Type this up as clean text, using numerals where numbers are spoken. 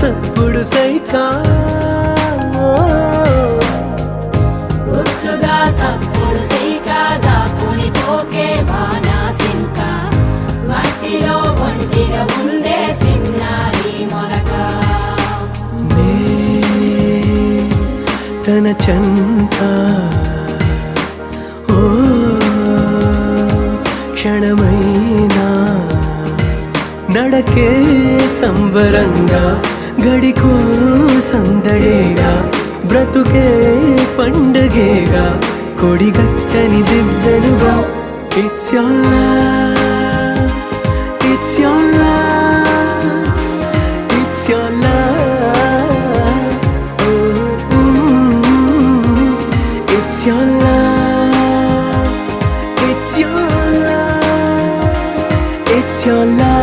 సప్పుడు సైకా గుట్టుగా సప్పుడు సైకా దాపుని పోకే వానా సింక మట్టిలో ఒంటిగా ఉండే సిన్నారి మొలక తన చంత ఓ క్షణమైనా నడకే సంబరంగా గడికో సందడేగా బ్రతుకే పండగేగా కొడిగట్టని దివ్వెనుగా it's your love it's your love it's your love it's your love it's your love it's your love